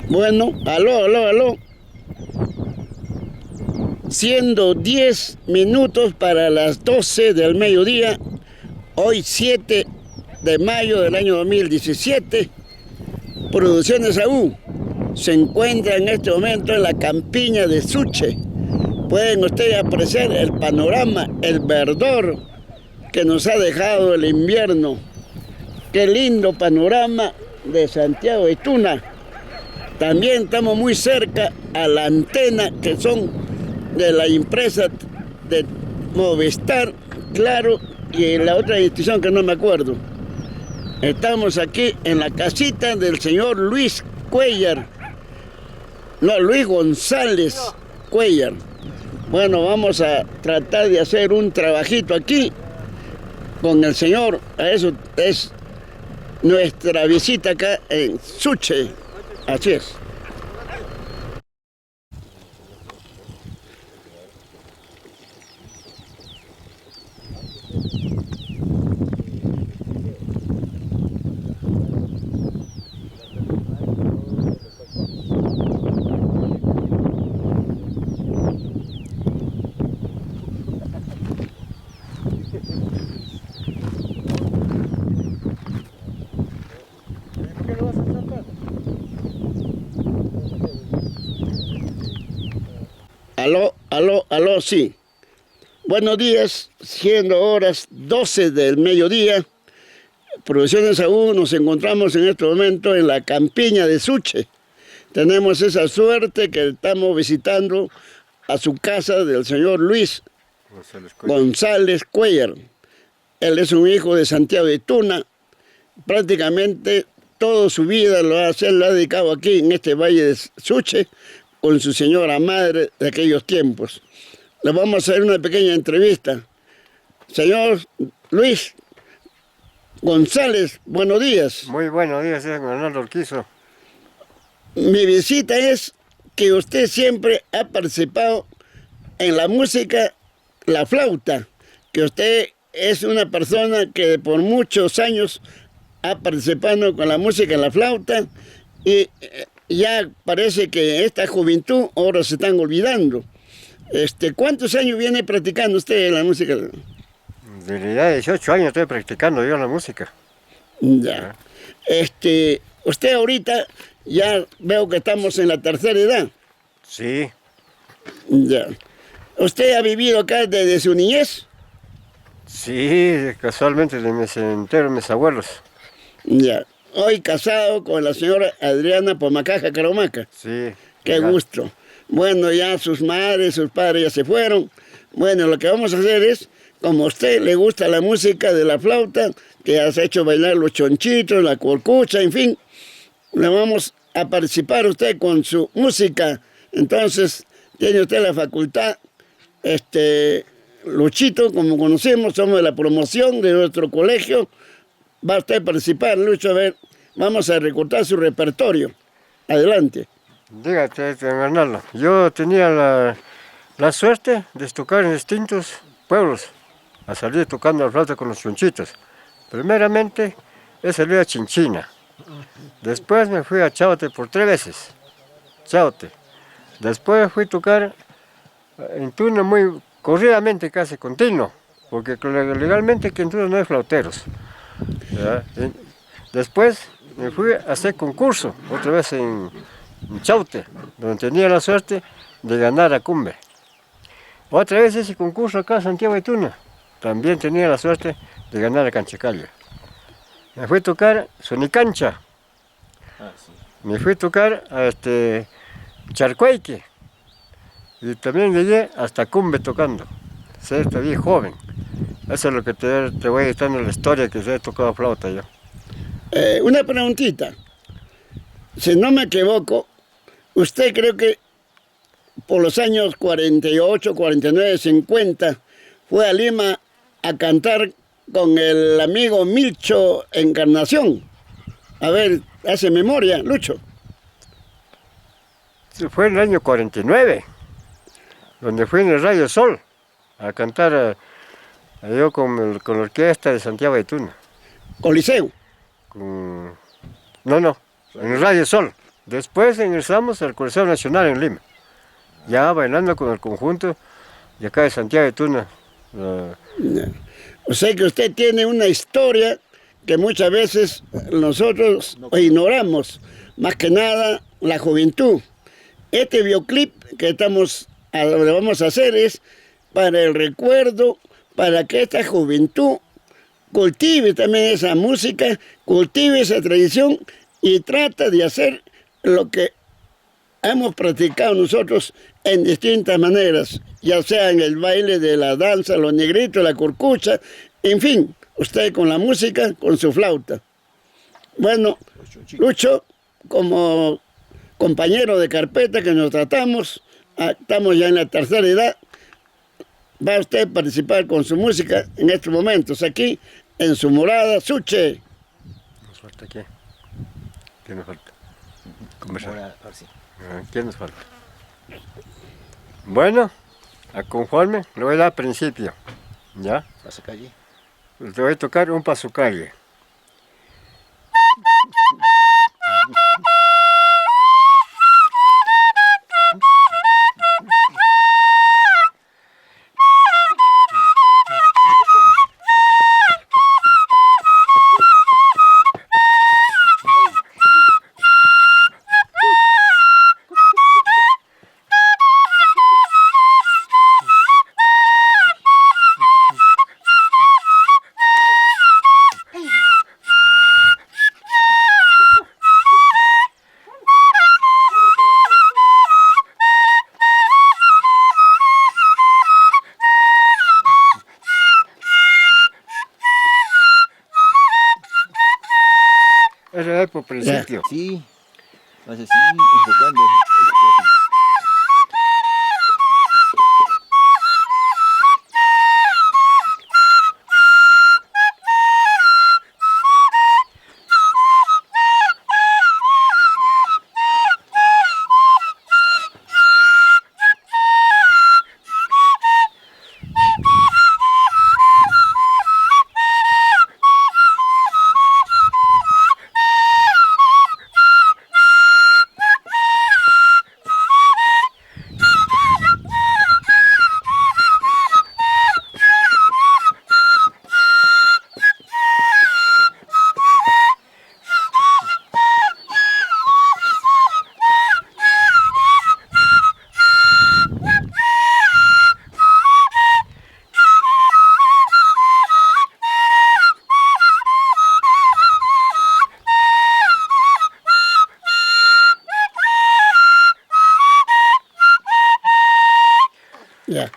Bueno, aló. Siendo 10 minutos para las 12 del mediodía, hoy 7 de mayo del año 2017, Producciones AU se encuentra en este momento en la campiña de Suche. Pueden ustedes apreciar el panorama, el verdor que nos ha dejado el invierno. Qué lindo panorama de Santiago de Tuna. También estamos muy cerca a la antena que son de la empresa de Movistar, Claro, y la otra institución que no me acuerdo. Estamos aquí en la casita del señor Luis Cuellar. No, Luis González Cuellar. Bueno, vamos a tratar de hacer un trabajito aquí con el señor. Eso es nuestra visita acá en Suche. Así es. Aló, sí. Buenos días, siendo horas 12 del mediodía, Producciones AU, nos encontramos en este momento en la campiña de Suche. Tenemos esa suerte que estamos visitando a su casa del señor Luis González Cuellar. Él es un hijo de Santiago de Tuna. Prácticamente toda su vida lo ha dedicado aquí en este valle de Suche con su señora madre de aquellos tiempos. Le vamos a hacer una pequeña entrevista. Señor Luis González, buenos días. Muy buenos días, señor Bernardo Urquizo. Mi visita es que usted siempre ha participado en la música, la flauta, que usted es una persona que por muchos años ha participado con la música en la flauta y ya parece que esta juventud ahora se están olvidando. ¿Cuántos años viene practicando usted la música? Desde ya 18 años estoy practicando yo la música. Ya. Usted ahorita ya veo que estamos en la tercera edad. Sí. Ya. ¿Usted ha vivido acá desde su niñez? Sí, casualmente me entero mis abuelos. Ya. Hoy casado con la señora Adriana Pomacaja Caromaca. Sí. Qué gusto. Bueno, ya sus madres, sus padres ya se fueron. Bueno, lo que vamos a hacer es, como a usted le gusta la música de la flauta, que has hecho bailar los chonchitos, la corcucha, en fin, le vamos a participar usted con su música. Entonces, tiene usted la facultad, Luchito, como conocemos, somos de la promoción de nuestro colegio. Va usted a participar, Lucho, a ver, vamos a recortar su repertorio. Adelante. Dígate, Bernardo, yo tenía la suerte de tocar en distintos pueblos, a salir tocando la flauta con los chonchitos. Primeramente, he salido a Chinchina. Después me fui a Chaute por 3 veces. Chaute. Después fui a tocar en Tuna muy corridamente, casi continuo, porque legalmente aquí en Tuna no hay flauteros. Después me fui a hacer concurso, otra vez en Chaute, donde tenía la suerte de ganar a Cumbe. Otra vez ese concurso acá en Santiago de Tuna, también tenía la suerte de ganar a Canchacalle. Me fui a tocar Sonicancha. Me fui a tocar a Charcuayque. Y también llegué hasta Cumbe tocando. Ser todavía joven. Eso es lo que te voy diciendo la historia que se he tocado flauta yo. Una preguntita. Si no me equivoco, usted creo que por los años 48, 49, 50, fue a Lima a cantar con el amigo Milcho Encarnación. A ver, hace memoria, Lucho. Fue en el año 49, donde fui en el Radio Sol a cantar yo con la orquesta de Santiago de Tuna. ¿Coliseo? No, en el Radio Sol. Después ingresamos al Coliseo Nacional en Lima, ya bailando con el conjunto de acá de Santiago de Tuna. O sea que usted tiene una historia que muchas veces nosotros ignoramos, más que nada la juventud. Este videoclip que le vamos a hacer es para el recuerdo, para que esta juventud cultive también esa música, cultive esa tradición y trata de hacer lo que hemos practicado nosotros en distintas maneras, ya sea en el baile de la danza, los negritos, la curcucha, en fin, usted con la música, con su flauta. Bueno, Lucho, como compañero de carpeta que nos tratamos, estamos ya en la tercera edad, va usted a participar con su música en estos momentos, aquí en su morada, Suche. Nos falta qué? ¿Qué nos falta? Conversar. Sí. ¿Qué nos falta? Bueno, a conforme, le voy a dar principio, ¿ya? Paso calle. Le voy a tocar un paso calle. Ese es por principio. Sí, vas así, enfocando. Ya.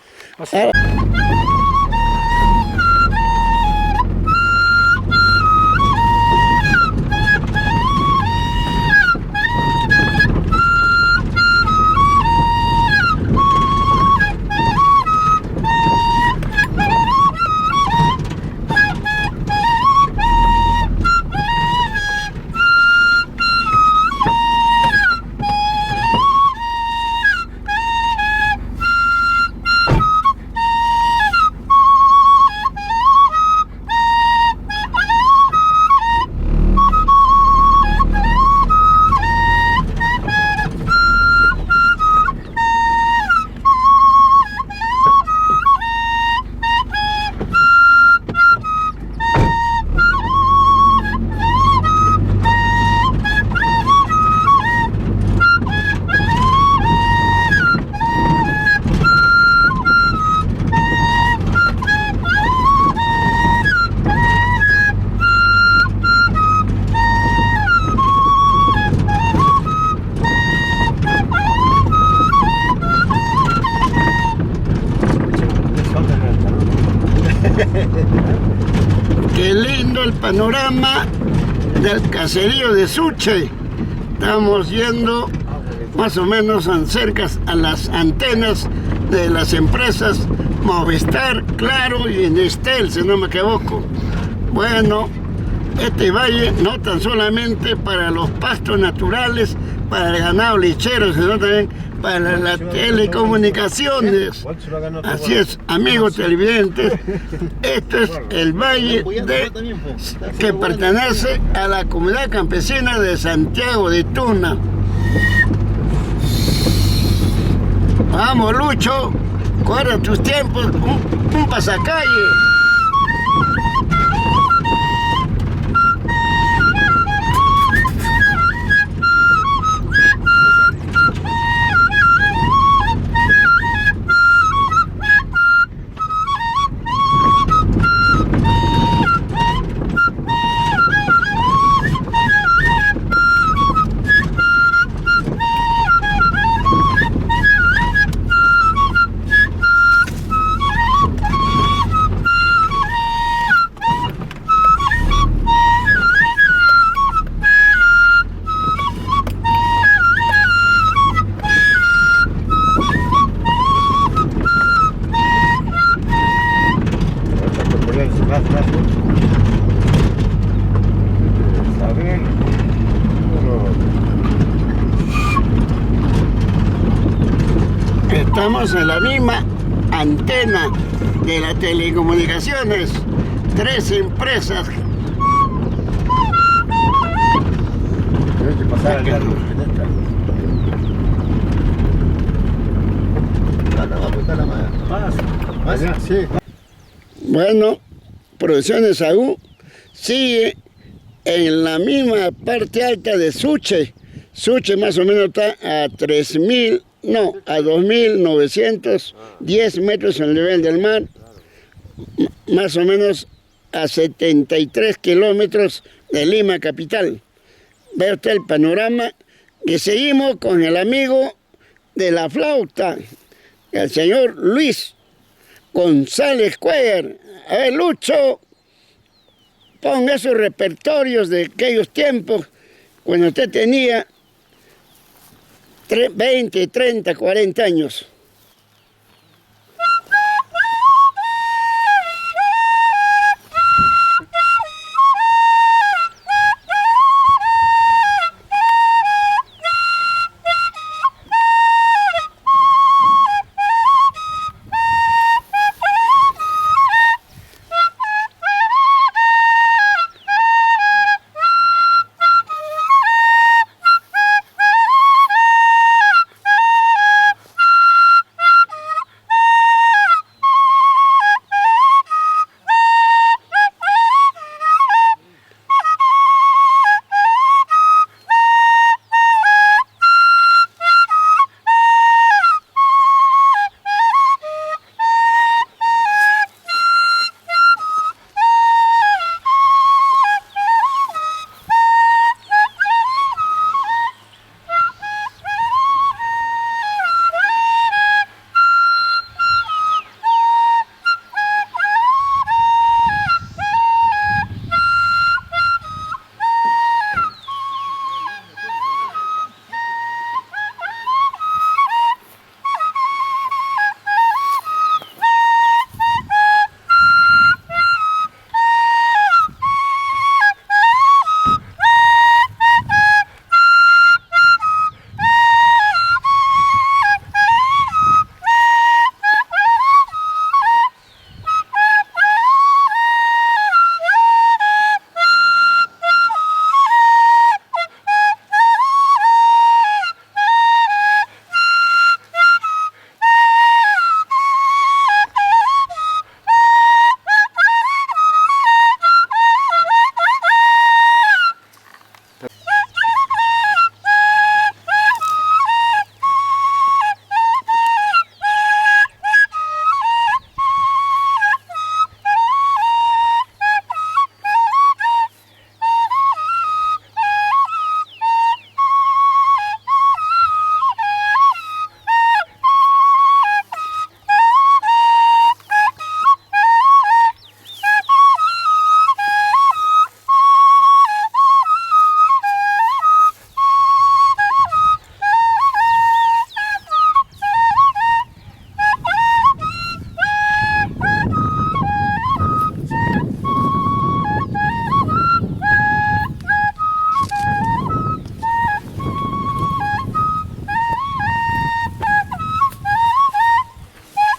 Qué lindo el panorama del caserío de Suche. Estamos yendo más o menos cerca a las antenas de las empresas Movistar, Claro y Nestel, si no me equivoco. Bueno, este valle no tan solamente para los pastos naturales, para el ganado lechero, sino también para las telecomunicaciones. Así es, amigos televidentes, esto es el valle que pertenece a la comunidad campesina de Santiago de Tuna. Vamos, Lucho, corre tus tiempos, un pasacalle. Estamos en la misma antena de las telecomunicaciones, 3 empresas. Hay que pasar al lado. Sí. Bueno, Producciones AU sigue en la misma parte alta de Suche. Suche más o menos está a 2.910 metros en el nivel del mar, más o menos a 73 kilómetros de Lima capital. Ve usted el panorama, y seguimos con el amigo de la flauta, el señor Luis González Cuellar. A ver, Lucho, ponga esos repertorios de aquellos tiempos, cuando usted tenía 20, 30, 40 años.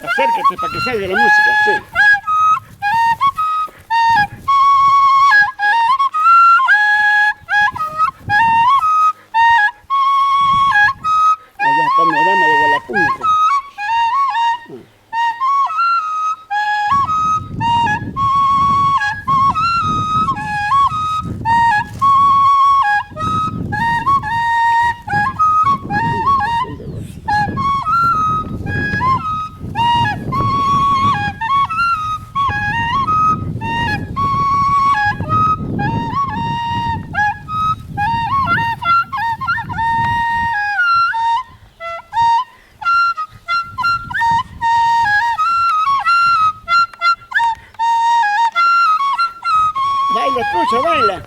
Acércate para que salga la música, sí. panorama de Hualapunca. Baila, trucha, baila.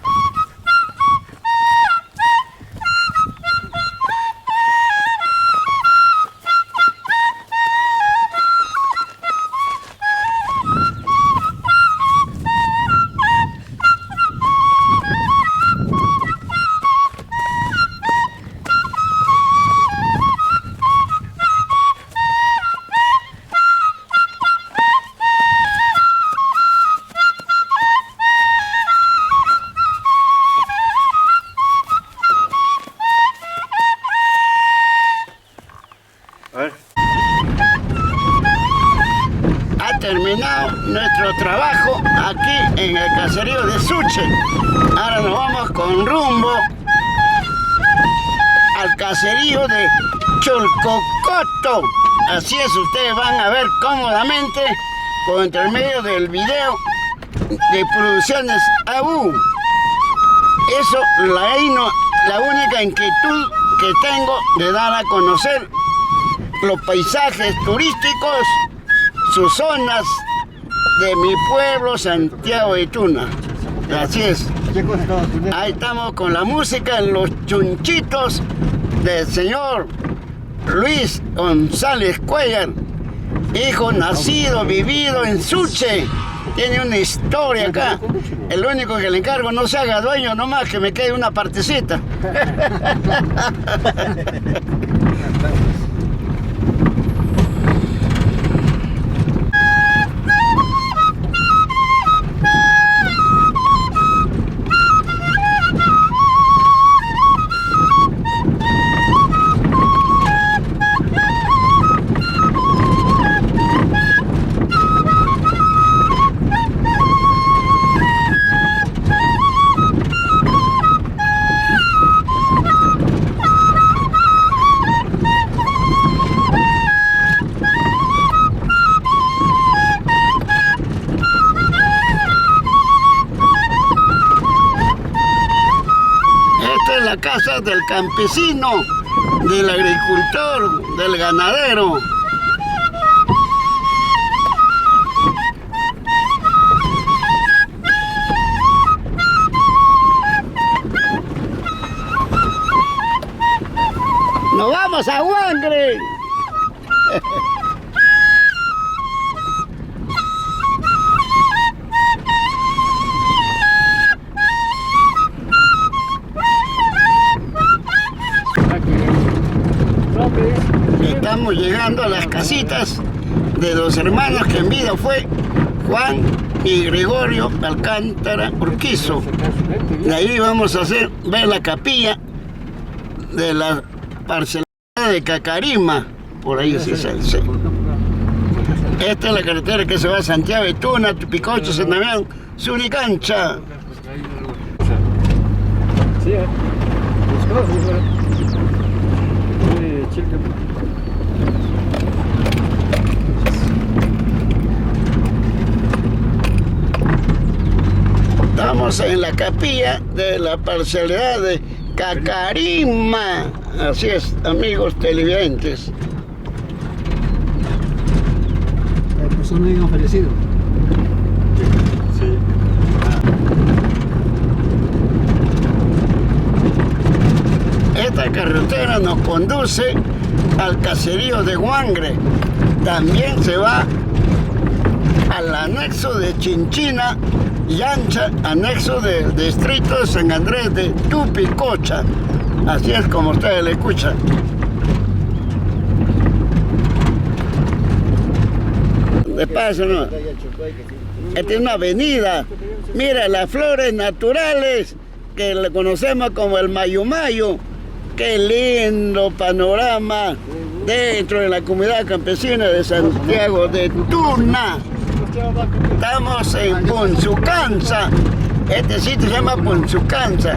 Ha terminado nuestro trabajo aquí en el caserío de Suche. Ahora nos vamos con rumbo al caserío de Cholcocoto. Así es, ustedes van a ver cómodamente por intermedio del video de Producciones AU. Eso, la única inquietud que tengo de dar a conocer los paisajes turísticos, sus zonas de mi pueblo, Santiago de Tuna. Así es. Ahí estamos con la música en los chunchitos del señor Luis González Cuellar, hijo nacido, vivido en Suche. Tiene una historia acá. El único que le encargo no se haga dueño nomás, que me quede una partecita. La casa del campesino, del agricultor, del ganadero. ¡Nos vamos a Huangre! Estamos llegando a las casitas de los hermanos que en vida fue Juan y Gregorio Alcántara Urquizo. De ahí vamos a ver la capilla de la parcela de Cacarima, por ahí sí se dice. Esta es la carretera que se va a Santiago de Tuna, Tupicocho, Senamián, Suricancha. Estamos en la capilla de la parcialidad de Cacarima. Así es, amigos televidentes. Las personas habían fallecido. Sí. Esta carretera nos conduce al caserío de Huangre. También se va al anexo de Chinchina y Ancha, anexo del distrito de San Andrés de Tupicocha. Así es como ustedes le escuchan. De paso, ¿no? Esta es una avenida. Mira las flores naturales que le conocemos como el Mayo Mayo. Qué lindo panorama dentro de la comunidad campesina de Santiago de Tuna. Estamos en Punzucanza. Este sitio se llama Punzucanza.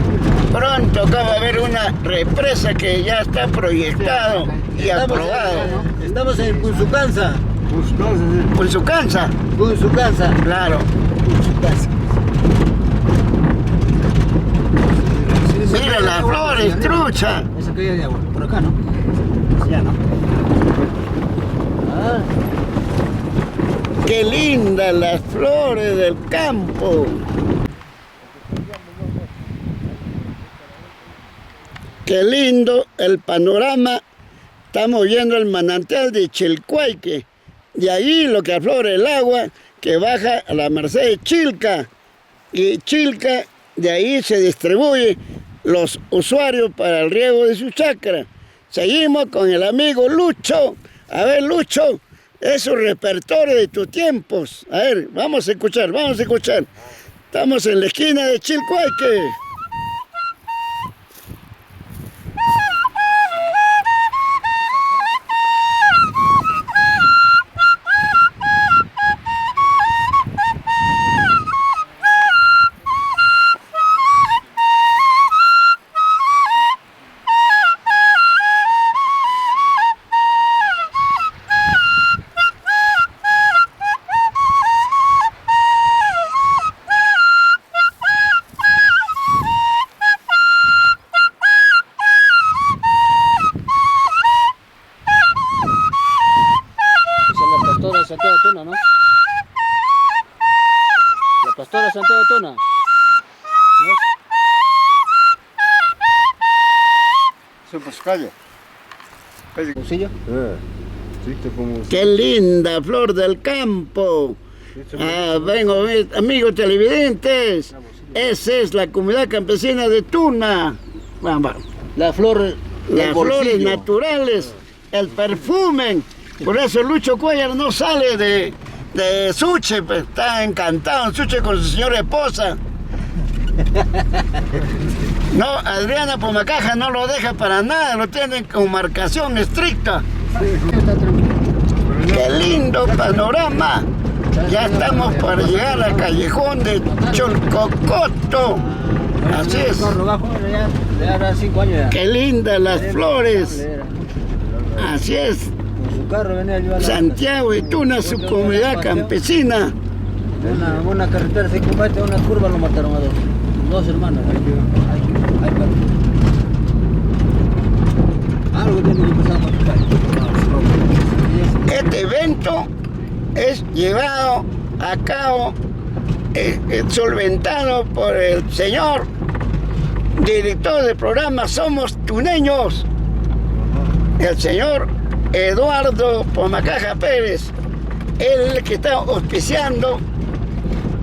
Pronto acá va a haber una represa que ya está proyectado y aprobado. Estamos en Punzucanza. Punzucanza, Punzucanza. claro. Mira las flores, trucha. Esa caída de agua. Por acá, ¿no? Ya, ¿no? Ah, Qué lindas las flores del campo. Qué lindo el panorama. Estamos viendo el manantial de Chilcuayque. De ahí lo que aflora el agua que baja a la merced de Chilca. Y Chilca, de ahí se distribuye los usuarios para el riego de su chacra. Seguimos con el amigo Lucho. A ver, Lucho, es un repertorio de tus tiempos. A ver, vamos a escuchar, vamos a escuchar. Estamos en la esquina de Chilcuayque. Pastora Santiago Tuna, ¿no? La pastora Santiago Tuna. Eso pues calle. ¿Bolsillo? Qué linda flor del campo. Vengo, amigos televidentes. Esa es la comunidad campesina de Tuna. Vamos. la flor Las del flores bolsillo. naturales, el perfume. Por eso Lucho Cuellar no sale de Suche, pues, está encantado en Suche con su señora esposa. No, Adriana Pumacaja no lo deja para nada, lo tienen con marcación estricta. ¡Qué lindo panorama! Ya estamos para llegar al callejón de Cholcocoto. Así es. Ya hará 5 años ya. ¡Qué lindas las flores! Así es. Con su carro venía yo a la Santiago y Tuna, su comunidad campesina. Una carretera se combate, una curva lo mataron a dos hermanos. Algo tiene que pasar para tu Este evento es llevado a cabo, solventado por el señor director del programa Somos Tuneños, el señor Eduardo Pumacaja Pérez. Él es el que está auspiciando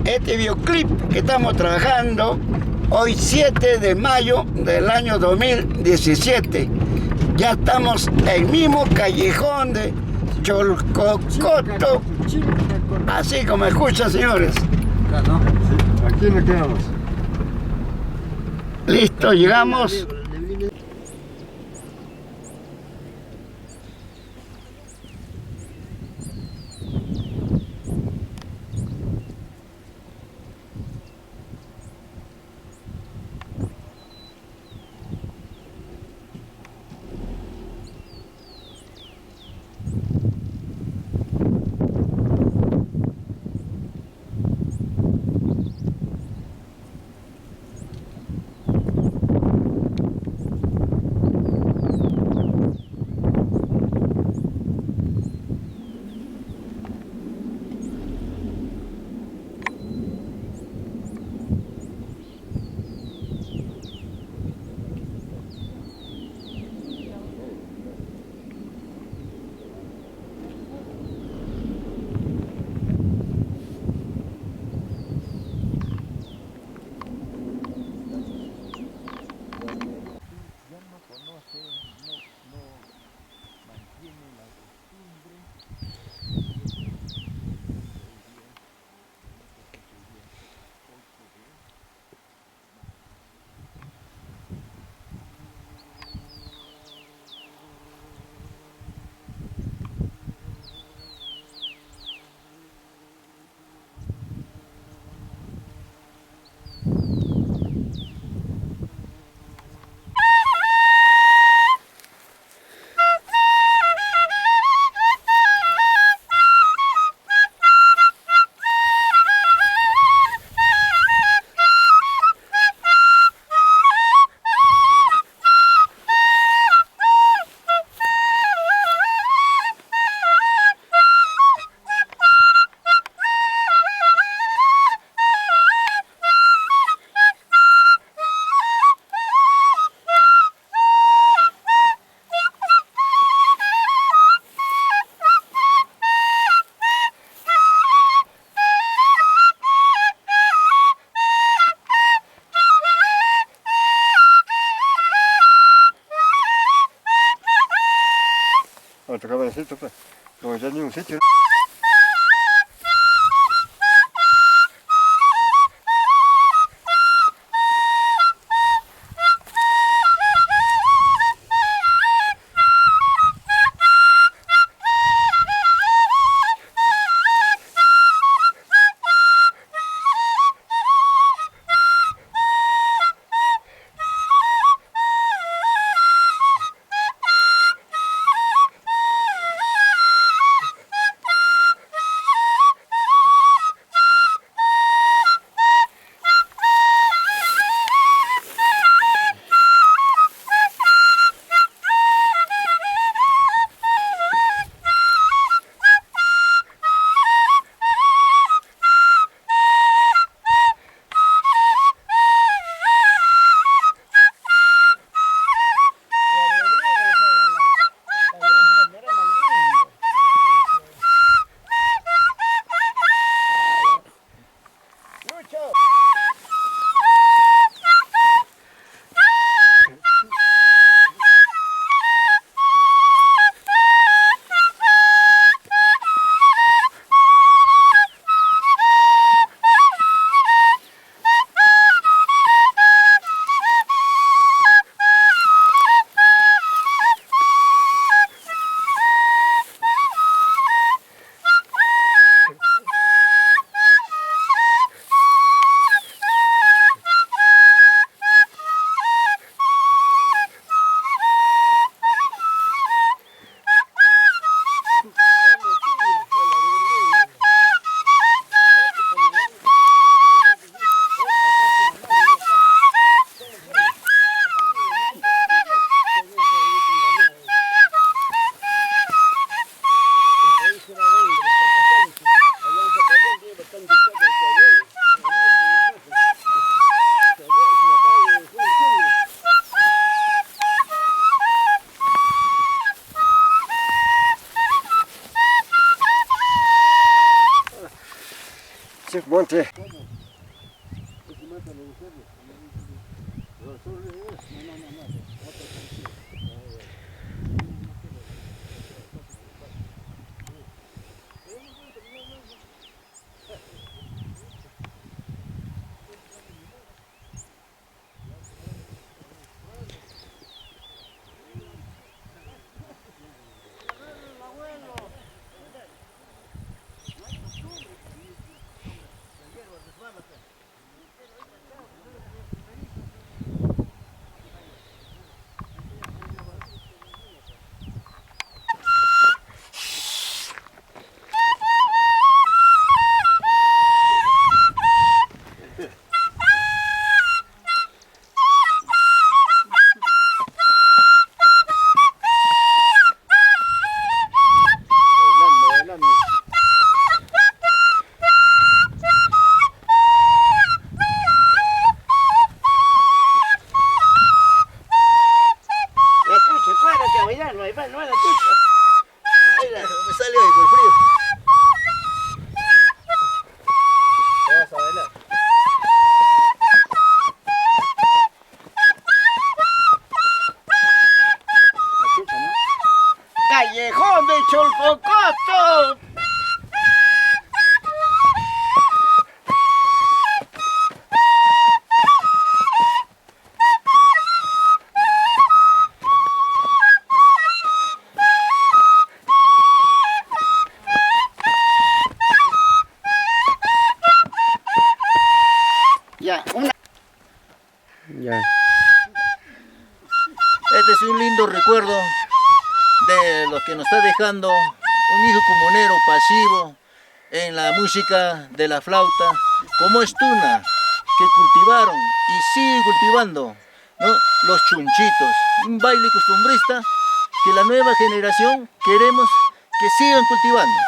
este videoclip que estamos trabajando hoy 7 de mayo del año 2017. Ya estamos en el mismo callejón de Cholcocoto, así como escuchan, señores. Aquí nos quedamos. Listo, llegamos. buenecito, pues. No ya ni un sitio. Monte. Callejón de Cholcocoto. Ya, una. Ya. Este es un lindo recuerdo de lo que nos está dejando un hijo comunero pasivo en la música de la flauta, como es Tuna, que cultivaron y siguen cultivando, ¿no?, los chunchitos, un baile costumbrista que la nueva generación queremos que sigan cultivando.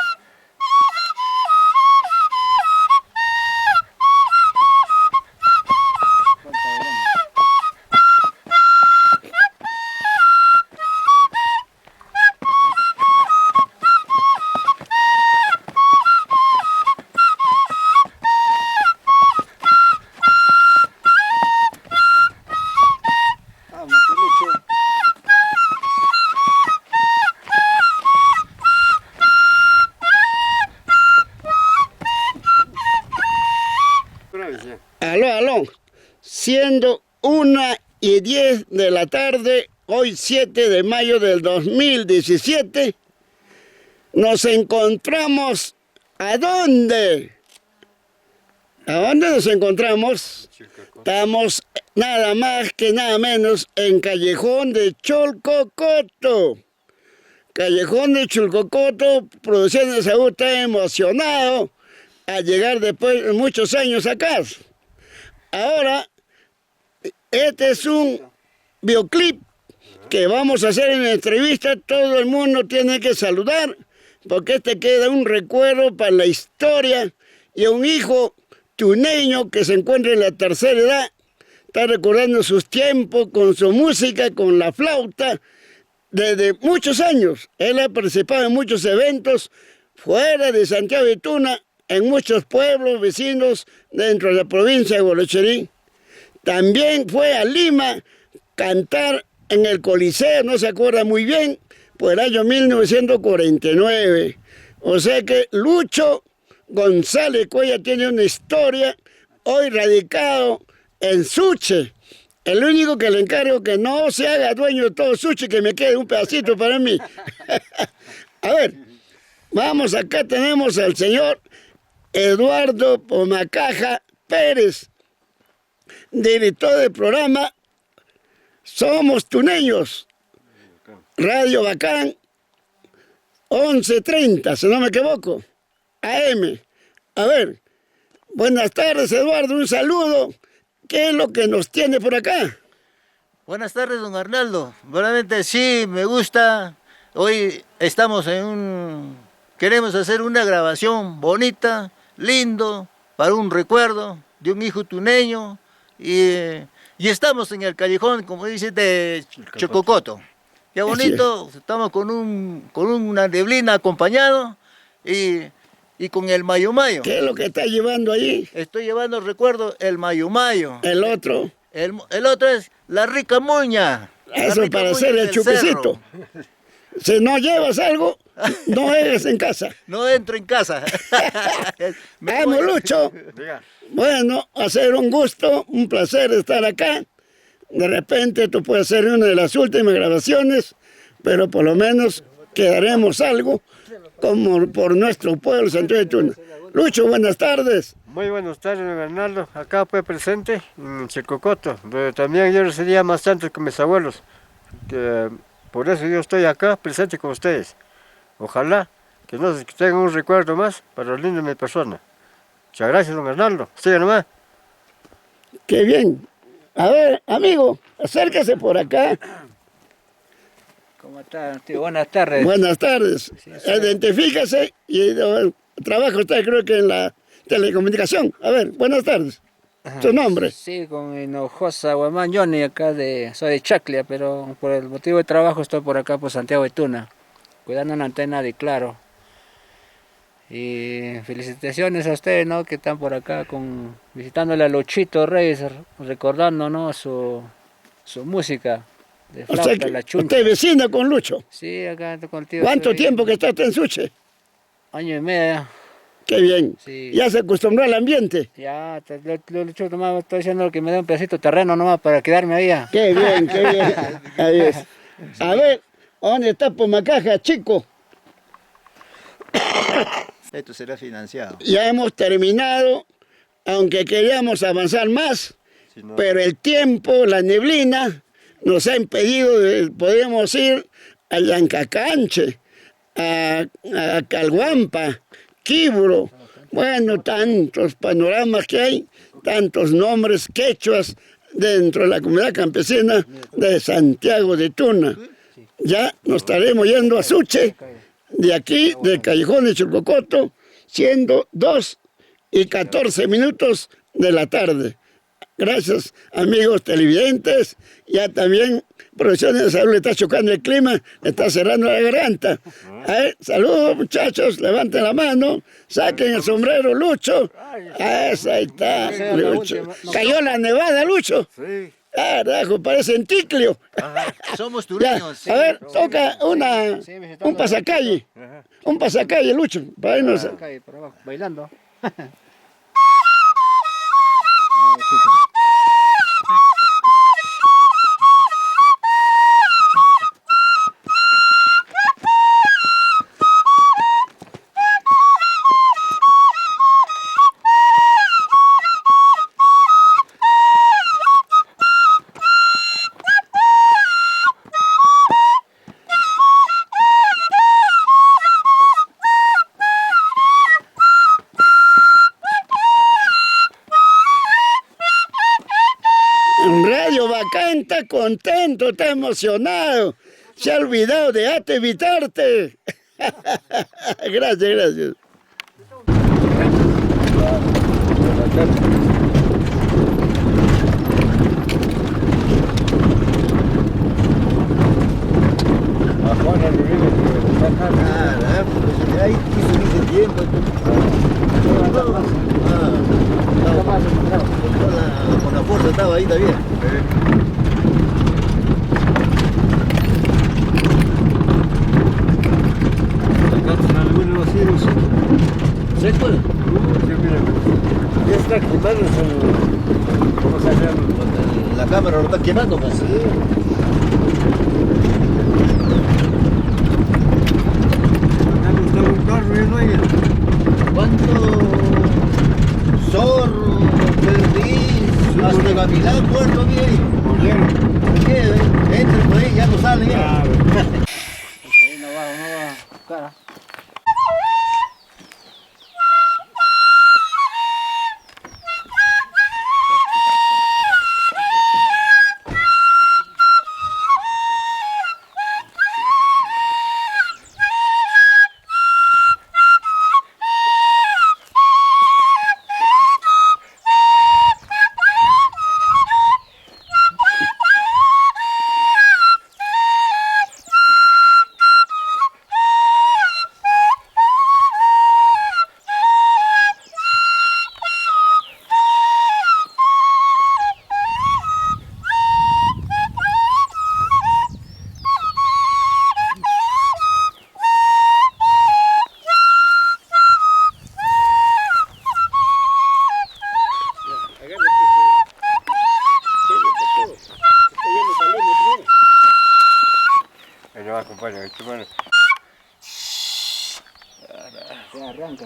siendo 1:10 de la tarde, hoy 7 de mayo del 2017, nos encontramos, ¿a dónde? ¿A dónde nos encontramos? Estamos nada más que nada menos en Callejón de Cholcocoto. Callejón de Cholcocoto, Producciones Saúl está emocionado a llegar después de muchos años acá. Ahora, este es un videoclip que vamos a hacer en la entrevista. Todo el mundo tiene que saludar, porque este queda un recuerdo para la historia, y un hijo tuneño que se encuentra en la tercera edad está recordando sus tiempos con su música, con la flauta, desde muchos años. Él ha participado en muchos eventos fuera de Santiago de Tuna, en muchos pueblos vecinos dentro de la provincia de Gualocherí. También fue a Lima cantar en el Coliseo, no se acuerda muy bien, por el año 1949. O sea que Lucho González Cuellar tiene una historia, hoy radicado en Suche. El único que le encargo que no se haga dueño de todo Suche, que me quede un pedacito para mí. A ver, vamos, acá tenemos al señor Eduardo Pomacaja Pérez, director del programa Somos Tuneños, Radio Bacán, 11:30, si no me equivoco, AM. A ver, buenas tardes, Eduardo, un saludo. ¿Qué es lo que nos tiene por acá? Buenas tardes, don Arnaldo. Realmente sí, me gusta. Hoy estamos queremos hacer una grabación bonita, lindo, para un recuerdo de un hijo tuneño. Y estamos en el callejón, como dice, de Chococoto. Qué bonito, estamos con una neblina acompañado y con el Mayo Mayo. ¿Qué es lo que está llevando ahí? Estoy llevando, recuerdo, el Mayo Mayo. El otro. El otro es la rica muña. Eso para hacer el chupecito. Si no llevas algo, no eres en casa. No entro en casa. Vamos, Lucho. Bueno, va a ser un gusto, un placer estar acá. De repente tú puedes ser una de las últimas grabaciones, pero por lo menos quedaremos algo como por nuestro pueblo, Santiago de Tuna. Lucho, buenas tardes. Muy buenas tardes, don Arnaldo. Acá fue presente en Cholcocoto, pero también yo residía más antes con mis abuelos. Por eso yo estoy acá presente con ustedes. Ojalá que tengan un recuerdo más para los lindos de mi persona. Muchas gracias, don Arnaldo. Siga nomás. Qué bien. A ver, amigo, acérquese por acá. ¿Cómo está, tío? Buenas tardes. Buenas tardes. Sí. Identifícase y trabaja usted, creo que en la telecomunicación. A ver, buenas tardes. ¿Su nombre? Sí, con Hinojosa Guamán Johnny, soy de Chaclia, pero por el motivo de trabajo estoy por acá por Santiago de Tuna, cuidando una antena de Claro. Y felicitaciones a ustedes, ¿no?, que están por acá visitándole a Luchito Reyes, recordando, ¿no?, su música de flauta, O sea que la chuncha. usted vecina con Lucho. Sí, acá contigo. ¿Cuánto tiempo que está usted en Suche? Año y medio. Qué bien. Sí. Ya se acostumbró al ambiente. Ya, Lucho, nomás estoy diciendo que me dé un pedacito de terreno nomás para quedarme ahí. Qué bien, qué bien. Ahí es. A ver, ¿dónde está Pomacaja, chico? Esto será financiado. Ya hemos terminado, aunque queríamos avanzar más, pero el tiempo, la neblina, nos ha impedido, podemos ir a Yancacanche, a Calhuampa, Quibro, bueno, tantos panoramas que hay, tantos nombres quechuas dentro de la comunidad campesina de Santiago de Tuna. Ya nos estaremos yendo a Suche, de aquí, del Callejón de Cholcocoto, siendo 2:14 de la tarde. Gracias, amigos televidentes. Ya también Producciones de Saúl le está chocando el clima, le está cerrando la garganta. Saludos, muchachos, levanten la mano, saquen el sombrero, Lucho. Ahí está, Lucho. ¿Cayó la nevada, Lucho? Sí. Carajo, parece en Ticlio. Somos tureños. A ver, toca un pasacalle. Un pasacalle, Lucho, para irnos. Por abajo, bailando. está contento, está emocionado. Se ha olvidado de evitarte. Gracias, gracias. A Juana le viene que está acá. Pues ahí quiso irse tiempo. Con la fuerza estaba ahí también. Acá están algunos ciros. ¿Seco? Sí, mira, ya está quemándose ¿cómo se llama? La cámara lo está quemando, pues. Acá no está un carro y no hay. ¿Cuánto zorro, perdiz, hasta gavilán muerto había ahí? Murieron. ¿Qué? Entren por ahí, ya no salen ya. Ahí no va, cara. Ahí no va, compadre, tu mano. Se arranca.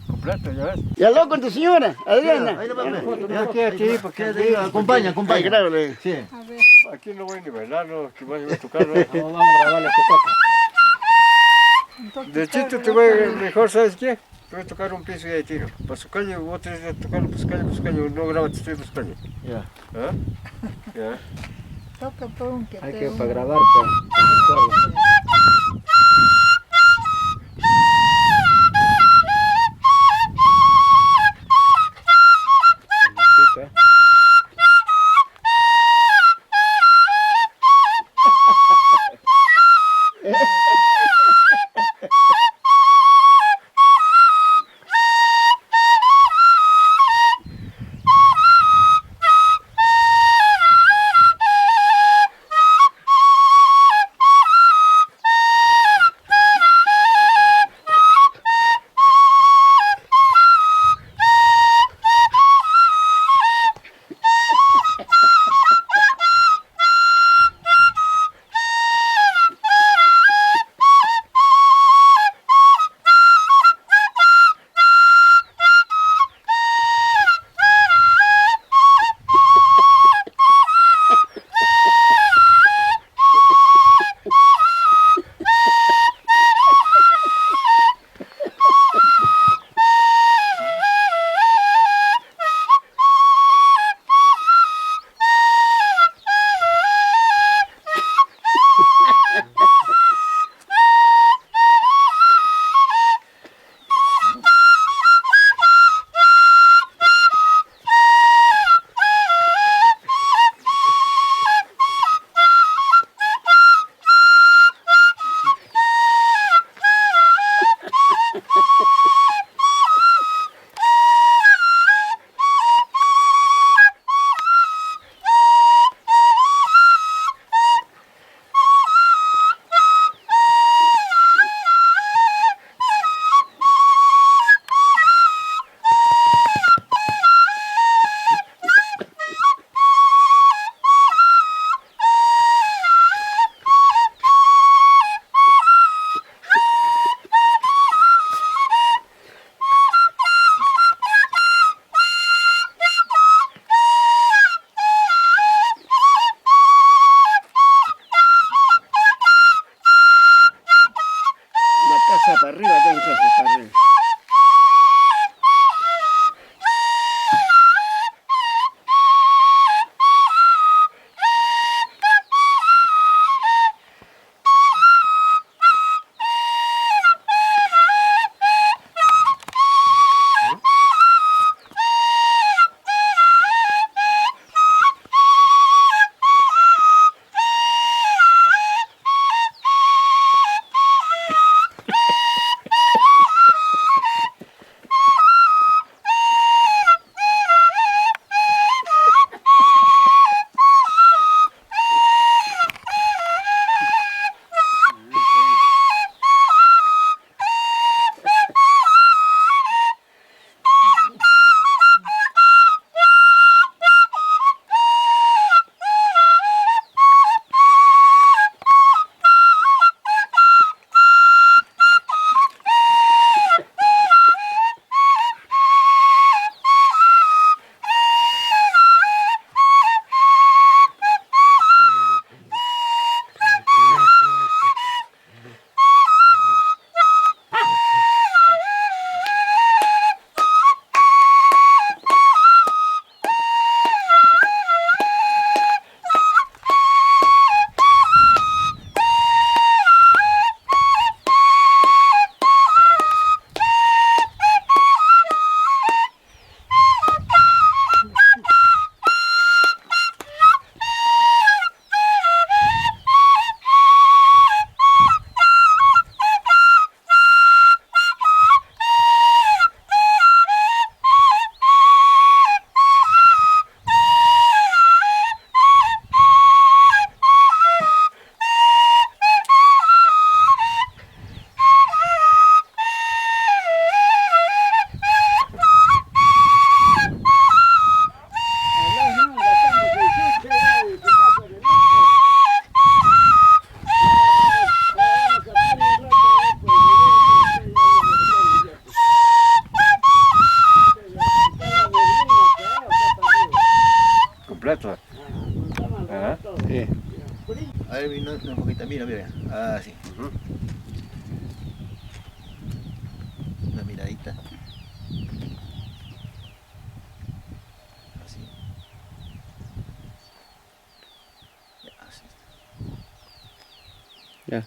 completo, ya ves. ¿Y habló con tu señora, Adriana? Ahí lo va a ver. Yo aquí a ti, porque Acompaña, Ay, acompaña. claro, le- Sí. aquí no voy a nivelarlo, que voy a tocarlo. Vamos a grabar lo que toca. De chito te voy, mejor, ¿sabes qué? Te voy a tocar un piso y ahí tiro. Para su calle, otro día tocarlo para su calle, no graba, te estoy para su calle. Ya. ¿Ah? Ya. Toca por un que Hay te que un- para grabar, para recuerdo. La casa para arriba, entonces, para arriba. Una miradita. Así. Ya, así. Ya.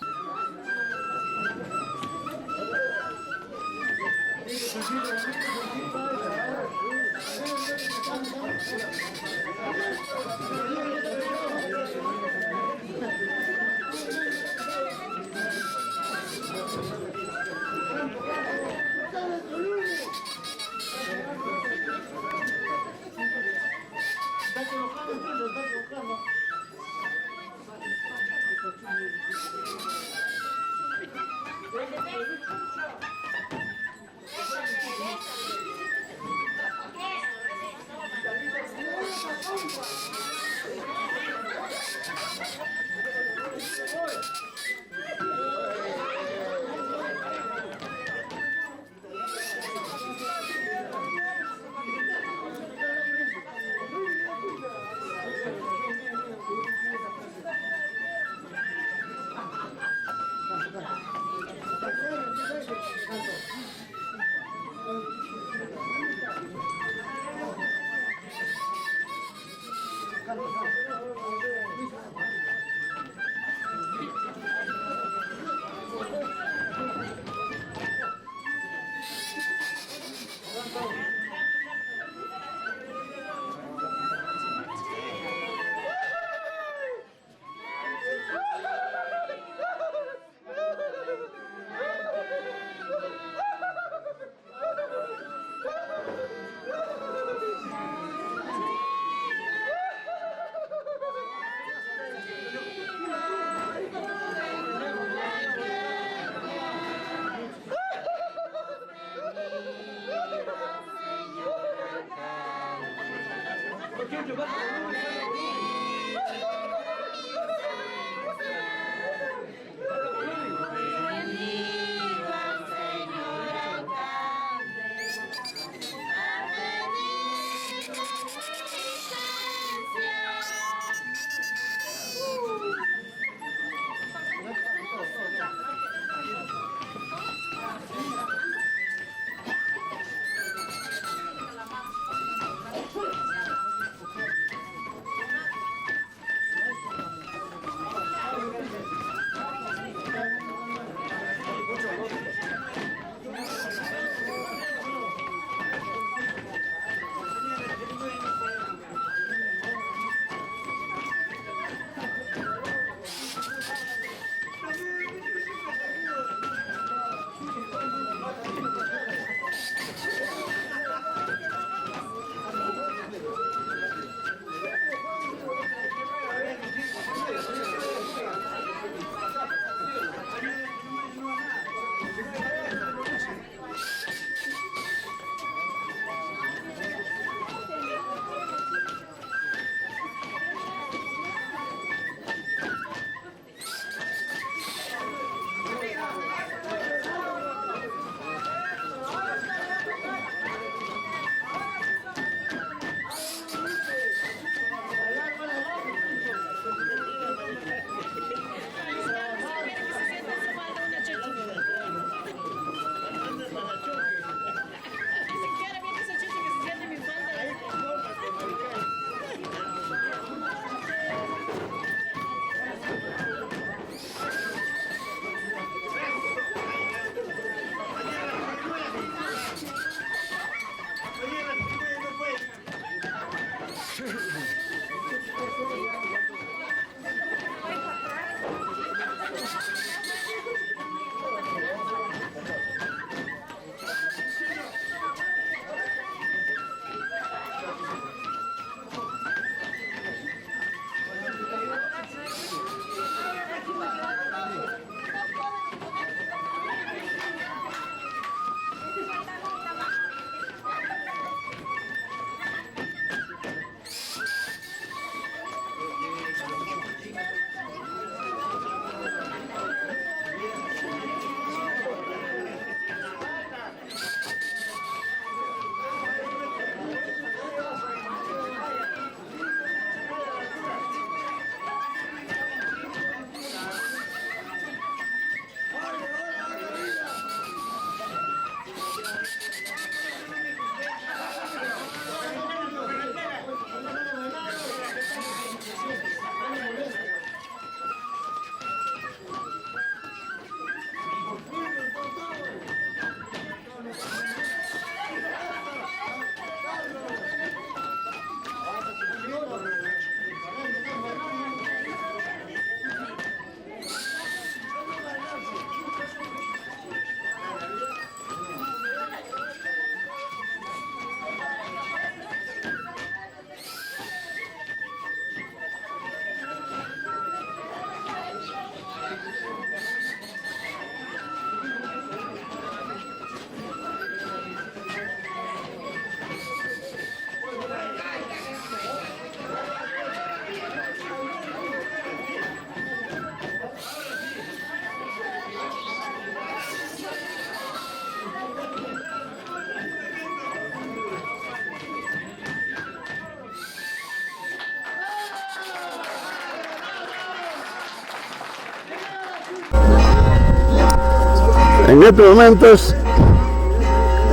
En estos momentos,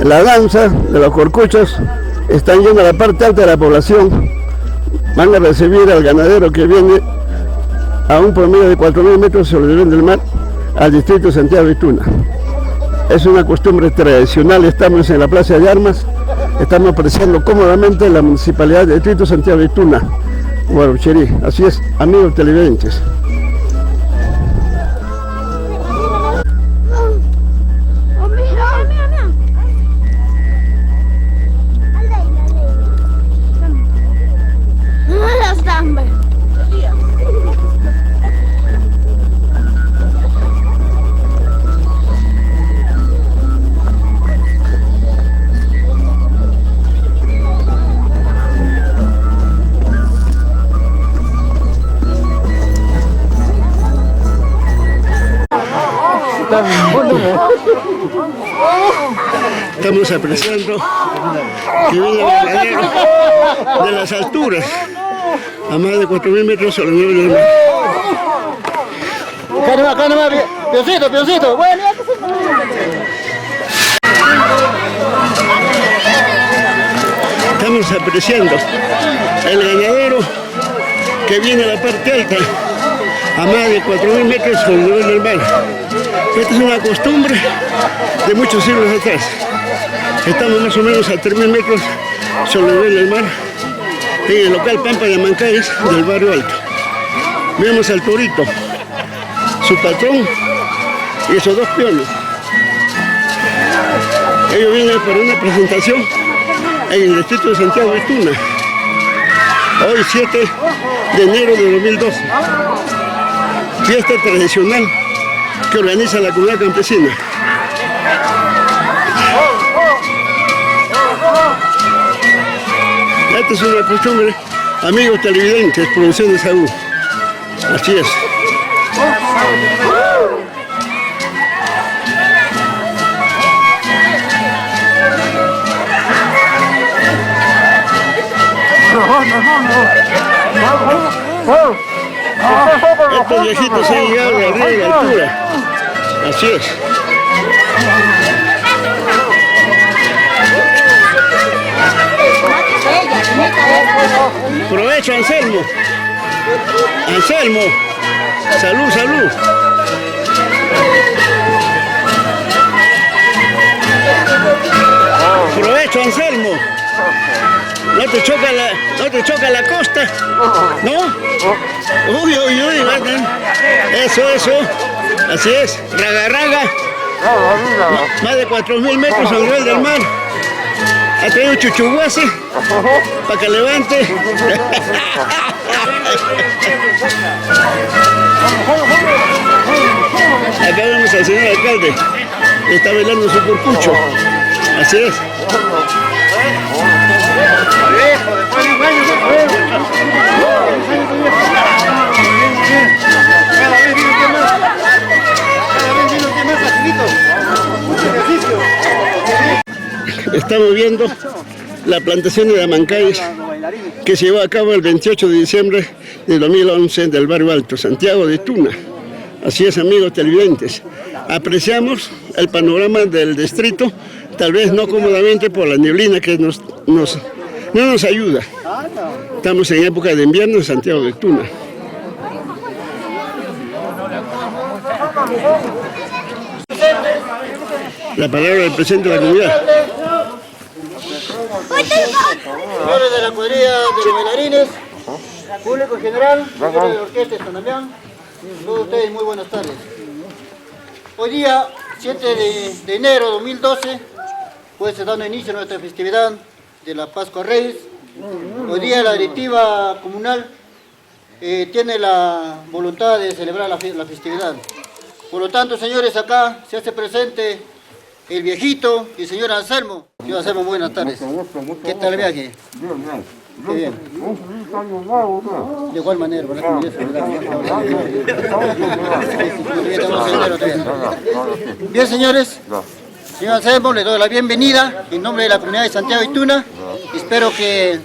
la danza de los corcuchos están yendo a la parte alta de la población. Van a recibir al ganadero que viene a un promedio de 4.000 metros sobre el nivel del mar al distrito de Santiago de Tuna. Es una costumbre tradicional, estamos en la Plaza de Armas, estamos apreciando cómodamente la municipalidad del distrito de Santiago de Tuna, Guarucherí. Así es, amigos televidentes. Estamos apreciando que viene el ganadero de las alturas, a más de 4.000 metros sobre el nivel del mar. Acá nomás, pioncito, bueno. Estamos apreciando el ganadero que viene a la parte alta, a más de 4.000 metros sobre el nivel del mar. Esta es una costumbre de muchos siglos atrás. Estamos más o menos a 3.000 metros sobre el nivel del mar, en el local Pampa de Amancáis del barrio Alto. Vemos al torito, su patrón y esos dos peones. Ellos vienen para una presentación en el distrito de Santiago de Tuna, hoy 7 de enero de 2012. Fiesta tradicional que organiza la comunidad campesina. Esta es una costumbre, amigos televidentes, producción de Saúl. Así es. Estos viejitos han llegado de arriba de la altura. Así es. Provecho, Anselmo. Anselmo. Salud, salud. Provecho, Anselmo. ¿No te choca la costa? ¿No? Uy, uy, uy. Eso. Así es. Raga. Más de 4.000 metros al nivel del mar. Ha traído chuchuguase para que levante. Acá vemos al señor alcalde. Está bailando su corcucho. Así es. Estamos viendo la plantación de Amancáis que se llevó a cabo el 28 de diciembre de 2011 del barrio Alto, Santiago de Tuna. Así es, amigos televidentes. Apreciamos el panorama del distrito, tal vez no cómodamente por la neblina que no nos ayuda. Estamos en época de invierno en Santiago de Tuna. La palabra del presidente de la comunidad. Señores de la cuadrilla de los bailarines, público en general, señores de la orquesta de Sonamián, todos ustedes muy buenas tardes. Hoy día, 7 de enero de 2012, pues se da inicio a nuestra festividad de la Pascua Reyes. Hoy día la directiva comunal tiene la voluntad de celebrar la festividad. Por lo tanto, señores, acá se hace presente el viejito y el señor Anselmo. Señor Anselmo, buenas tardes. ¿Qué tal el viaje? Qué bien. De igual manera, ¿verdad? Bien, señores. Señor Anselmo, le doy la bienvenida en nombre de la comunidad de Santiago de Tuna. Espero que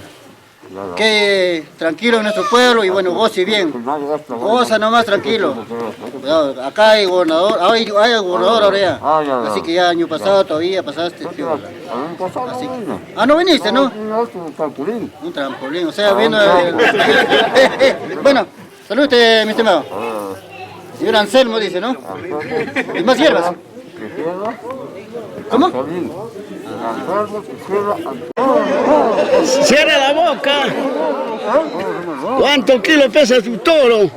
quede tranquilo en nuestro pueblo y bueno, goce bien. Goza nomás tranquilo. Cuidado, acá hay gobernador, hay gobernador ahora ya. Así que ya año pasado todavía pasaste. Así que, no viniste, ¿no? Un trampolín, o sea, viendo... Bueno, salud mi estimado. Señor Anselmo dice, ¿no? ¿Y más hierbas? ¿Cómo? Cierra la boca. ¿Cuántos kilos pesa tu toro?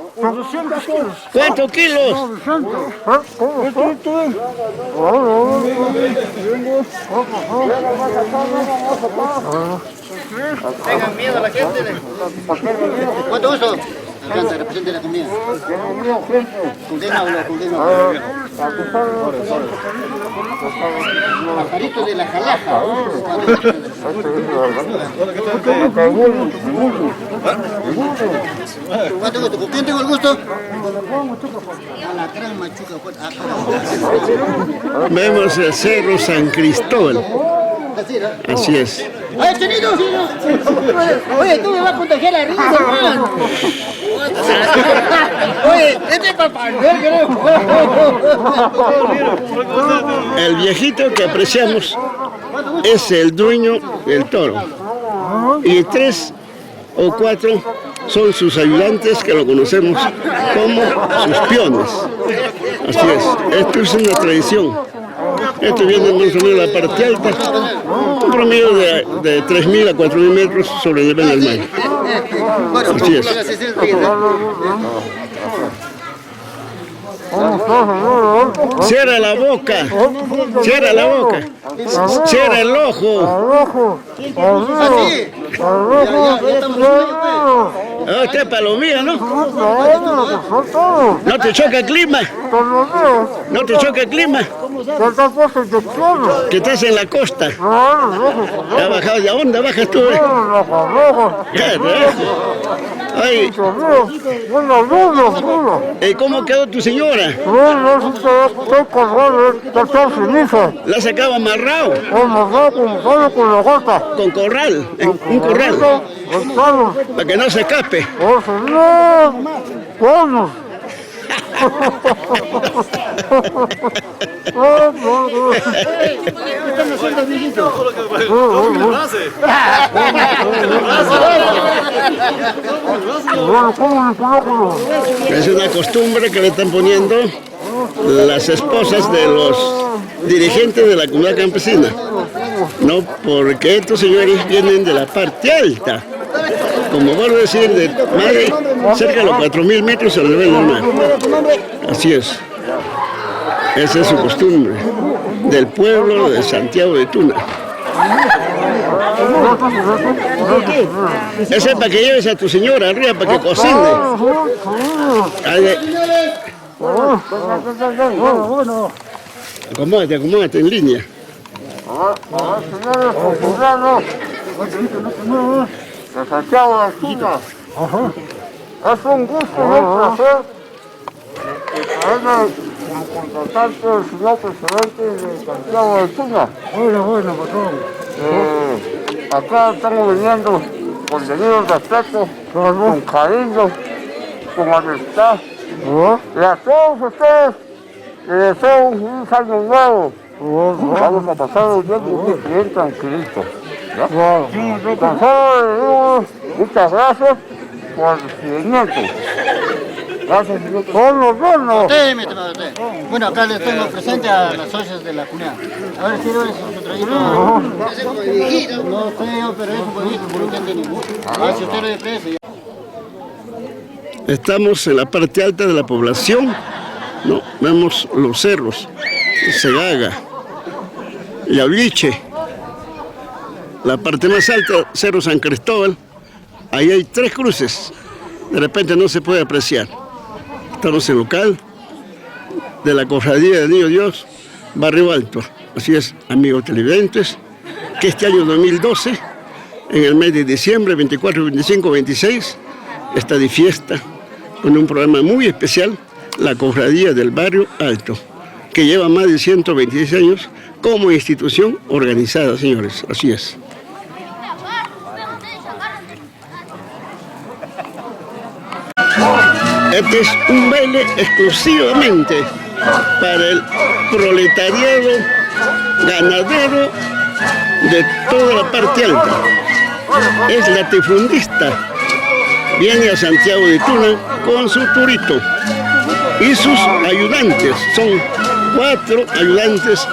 ¿Cuántos kilos? Tengan miedo a la gente. ¿Cuánto uso? Alcanza, represente la comida. ¿Con quién hablo? ¿Con quién hablo? Pajarito de la jalaja. ¿Cuánto gusto? ¿Con quién tengo el gusto? A la gran machuca. Vemos el Cerro San Cristóbal. Así es. ¡Ay, Chenito! Oye, tú me vas a contagiar la risa, hermano. Oye, este es Papá Noel, creo. El viejito que apreciamos es el dueño del toro. Y 3 o 4 son sus ayudantes que lo conocemos como sus peones. Así es, esto es una tradición. Esto viene más o menos la parte alta, un promedio de 3.000 a 4.000 metros sobre el nivel del mar. Así es. Cierra la boca, cierra la boca, cierra el ojo. Así. Ya estamos en Usted es palomía, ¿no? ¿No te choca el clima? ¿No te choca el clima? Que estás en la costa. ¿Ya bajado? ¿De dónde bajas tú? Ay. ¿Y cómo quedó tu señora? ¿La sacaba amarrado? Con corral, un corral. Para que no se escape. Es una costumbre que le están poniendo las esposas de los dirigentes de la comunidad campesina. No, porque estos señores vienen de la parte alta. Como vuelvo a decir, de más de cerca de los 4.000 metros sobre el nivel del mar. Así es. Esa es su costumbre. Del pueblo de Santiago de Tuna. Ese es para que lleves a tu señora arriba, para que cocine. Acomódate en línea. De Santiago de Tuna. Es un gusto y un placer traerme como contratante del señor presidente de Santiago de Tuna. Bueno, patrón. Acá estamos viniendo con debido respeto, con cariño, con amistad. Y a todos ustedes les deseo un año nuevo. Vamos a pasar un bien bien tranquilito. Con solo muchas gracias por el seguimiento. Gracias, señor. Bueno, acá les tengo presente a las socias de la comunidad. A ver si no es su traguito. Ese como viejito. No sé yo, pero es un bonito, pero nunca tiene mucho. Si usted lo desprecia. Estamos en la parte alta de la población, ¿no? Vemos los cerros, Segaga, Yaliche, la parte más alta, Cerro San Cristóbal. Ahí hay 3 cruces, de repente no se puede apreciar. Estamos en local de la Cofradía de Niño Dios, Barrio Alto. Así es, amigos televidentes, que este año 2012, en el mes de diciembre, 24, 25, 26, está de fiesta con un programa muy especial, la Cofradía del Barrio Alto, que lleva más de 126 años como institución organizada, señores. Así es. Este es un baile exclusivamente para el proletariado ganadero de toda la parte alta. Es latifundista. Viene a Santiago de Tuna con su turito y sus ayudantes. Son 4 ayudantes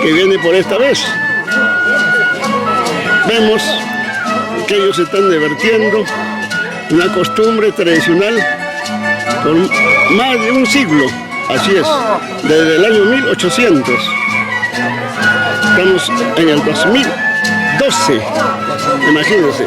que vienen por esta vez. Vemos que ellos se están divirtiendo, una costumbre tradicional por más de un siglo, así es, desde el año 1800. Estamos en el 2012, imagínense.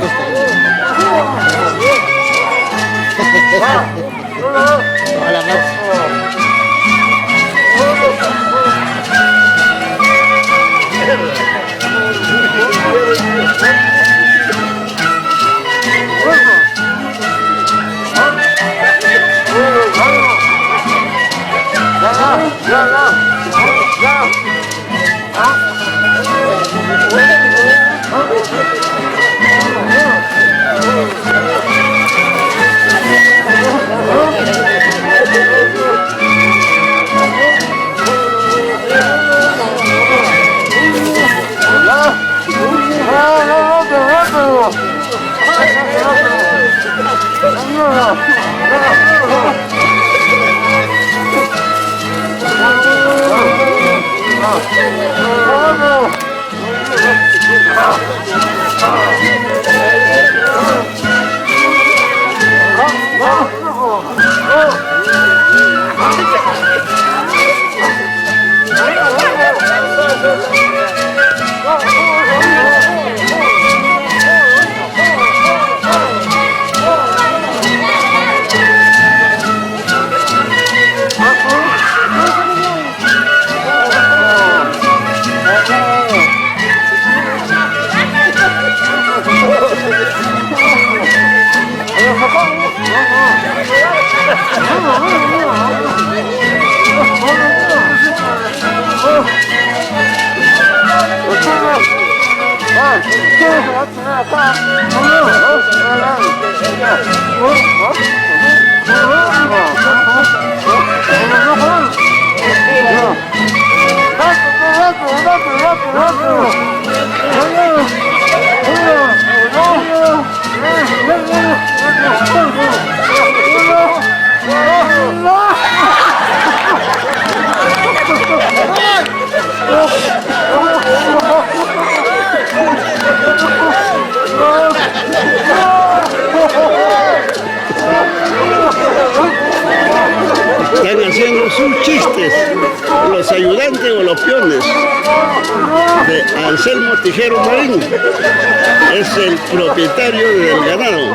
Están haciendo sus chistes los ayudantes o los peones de Anselmo Tijero Marín. Es el propietario del ganado.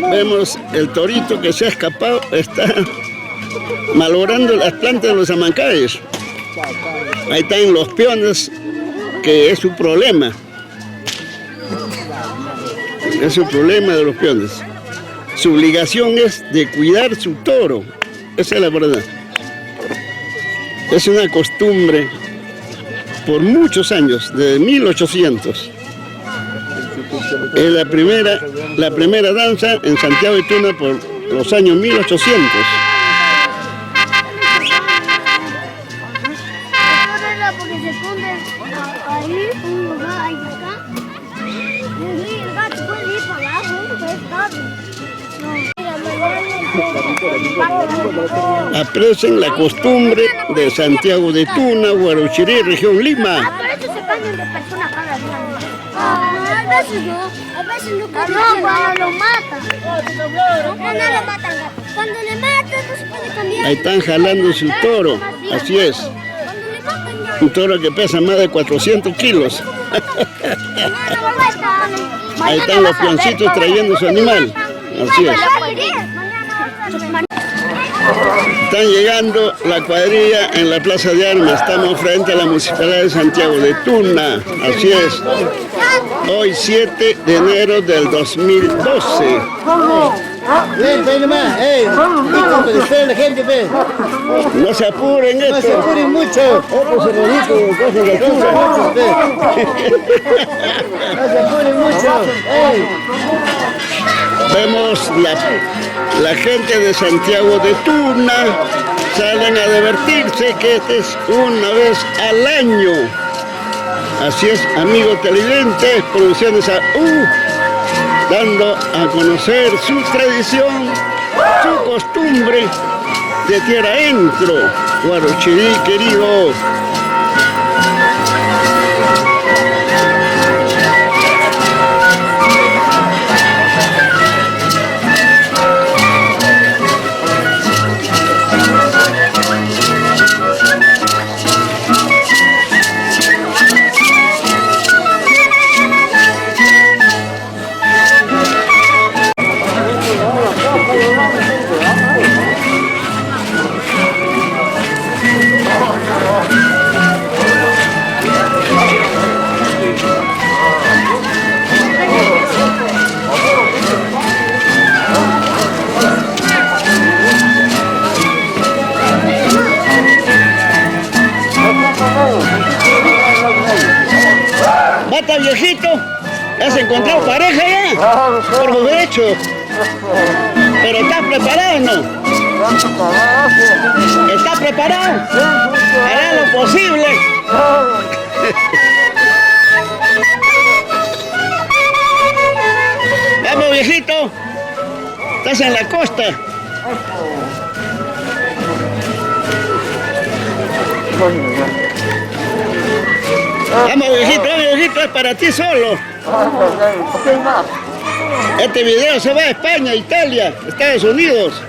Vemos el torito que se ha escapado, está malogrando las plantas de los amancayes. Ahí están los peones, que es su problema. Es su problema de los peones. Su obligación es de cuidar su toro. Esa es la verdad. Es una costumbre por muchos años, desde 1800. Es la primera danza en Santiago de Tuna por los años 1800. Aprecien la costumbre de Santiago de Tuna, Huarochirí, región Lima. A veces no, cuando lo matan. Cuando lo matan. Cuando le matan no se puede cambiar. Ahí están jalando su toro, así es. Un toro que pesa más de 400 kilos. Ahí están los peoncitos trayendo su animal, así es. Están llegando la cuadrilla en la Plaza de Armas. Estamos frente a la Municipalidad de Santiago de Tuna, así es. Hoy 7 de enero del 2012. Ven nomás, listo, que esperen la gente, ven. No se apuren esto. No se apuren mucho. Otro cerradito, cosas de altura. No se apuren mucho. Vemos la gente de Santiago de Tuna, salen a divertirse, que este es una vez al año. Así es, amigos televidentes, Producciones AU, dando a conocer su tradición, su costumbre de tierra adentro. Huarochirí querido. Bata viejito, ¿has encontrado pareja ya? Por los derechos. ¿Pero estás preparado o no? ¿Estás preparado? Hará lo posible. Vamos viejito, estás en la costa. Vamos viejito, es para ti solo. Este video se va a España, Italia, Estados Unidos.